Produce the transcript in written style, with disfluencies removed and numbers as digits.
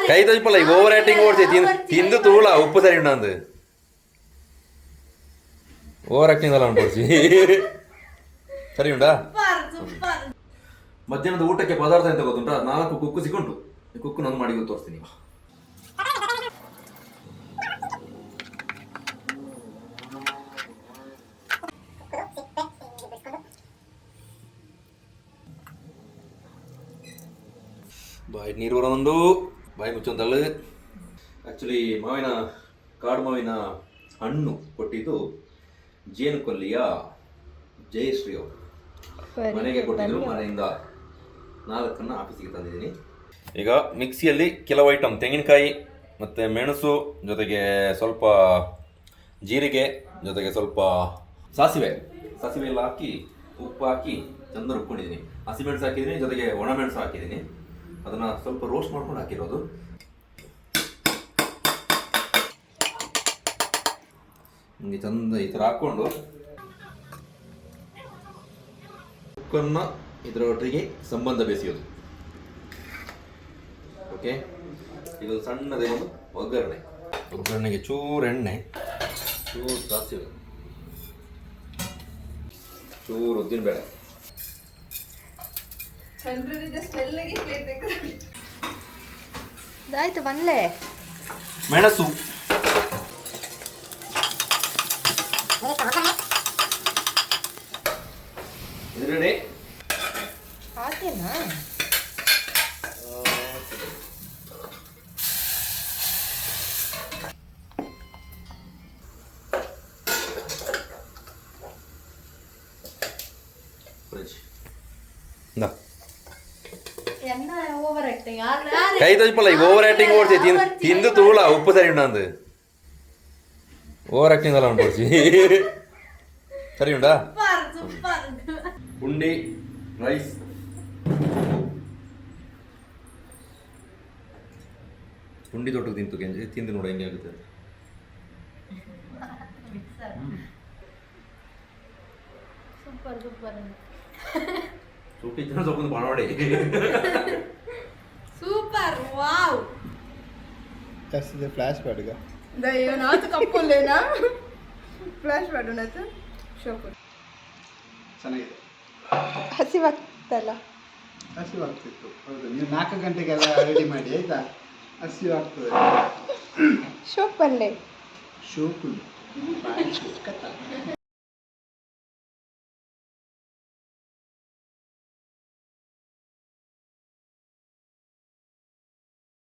ಕೈ ತೋಜಪ್ಪಲ್ಲ ಈಗ over acting ಓಡ್ಸಿ ತಿಂದು ತೂಳ ಉಪ್ಪು ಸರಿ ಉಂಡು ಓವರ್ ಆಕ್ಟಿಂಗ್ ಎಲ್ಲ ಉಂಟು ಸರಿ ಉಂಟಾ. ಮಧ್ಯಾಹ್ನದ ಊಟಕ್ಕೆ ಪದಾರ್ಥ ಎಂತ ಗೊತ್ತುಂಟಾ? 4 ಕುಕ್ಕು ಸಿಕ್ಕುಂಟು. ಈ ಕುಕ್ಕು ನಾನು ಮಾಡಿ ತೋರಿಸ್ತೀನಿ. ಬಾಯಿ ನೀರು ಬರೋದು, ಬಾಯಿ ಮುಚ್ಚೊಂದಳು. ಆ್ಯಕ್ಚುಲಿ ಕಾಡು ಮಾವಿನ ಹಣ್ಣು ಕೊಟ್ಟಿದ್ದು ಜೇನು ಕೊಲ್ಲಿಯ ಜಯಶ್ರೀ ಅವರು ಮನೆಗೆ ಕೊಟ್ಟಿದ್ರು. ಮನೆಯಿಂದ 4 ಆಫೀಸಿಗೆ ತಂದಿದ್ದೀನಿ. ಈಗ ಮಿಕ್ಸಿಯಲ್ಲಿ ಕೆಲವು ಐಟಮ್, ತೆಂಗಿನಕಾಯಿ ಮತ್ತು ಮೆಣಸು, ಜೊತೆಗೆ ಸ್ವಲ್ಪ ಜೀರಿಗೆ, ಜೊತೆಗೆ ಸ್ವಲ್ಪ ಸಾಸಿವೆ ಎಲ್ಲ ಹಾಕಿ ಉಪ್ಪು ಹಾಕಿ ಚಂದ ರುಬ್ಕೊಂಡಿದ್ದೀನಿ. ಹಸಿಮೆಣಸು ಹಾಕಿದ್ದೀನಿ, ಜೊತೆಗೆ ಒಣಮೆಣಸು ಹಾಕಿದ್ದೀನಿ. ಅದನ್ನು ಸ್ವಲ್ಪ ರೋಸ್ಟ್ ಮಾಡ್ಕೊಂಡು ಹಾಕಿರೋದು. ಹಿಂಗೆ ಚಂದ ಈ ಥರ ಹಾಕ್ಕೊಂಡು ಕುಕ್ಕರ್ನ ಇದರೊಟ್ಟಿಗೆ ಸಂಬಂಧ ಬೆಸೆಯೋದು. ಓಕೆ, ಇದು ಸಣ್ಣದೇ ಒಂದು ಒಗ್ಗರಣೆಗೆ ಚೂರು ಎಣ್ಣೆ, ಚೂರು ಸಾಸಿವೆ, ಚೂರು ಉದ್ದಿನಬೇಳೆ, ಆಯ್ತು ಬಂದ್ಲೆ ಮೆಣಸು, ಇದರಡೆ ಹಾಕೇನಾ ಕೈ ತೋಜಪ್ಪಲ್ಲ ಈಗ ಓವರ್ ಆಕ್ಟಿಂಗ್ ಓಡ್ಸಿ ತಿಂದು ತೂಳ ಉಪ್ಪು ಸರಿ ಉಂಡು ಓವರ್ ಆಕ್ಟಿಂಗ್ ಎಲ್ಲ ಉಂಟು ಸರಿ ಉಂಟಾ. ಪುಂಡಿ ರೈಸ್, ಪುಂಡಿ ತೊಟ್ಟು ತಿಂದು ನೋಡ ಹೆಂಗೆ ಆಗುತ್ತೆ. ಸೂಪಿ ಸ್ವಲ್ಪ ಮಾಡಿ సూపర్ వావ్ ಕಸಿದೆ ಫ್ಲಾಶ್ ಬ್ಯಾಡ್ಗ ದಯ್ಯೋ ನಾತು ಕಪ್ಪುಲ್ಲೇನಾ ಫ್ಲಾಶ್ ಬ್ಯಾಡ್ ಉನತು ಶೋಕರ್ ಚೆನ್ನಾಗಿದೆ. ಹಸಿವಾಗ್ತಲ್ಲ? ಹಸಿವಾಗ್ತಿತ್ತು, ಹೌದು. ನೀವು 4 ಗಂಟೆಗೆಲ್ಲ ರೆಡಿ ಮಾಡಿ ಆಯ್ತಾ? ಹಸಿವಾಗ್ತದೆ. ಶೋಪಲ್ಲೇ ಶೋಕು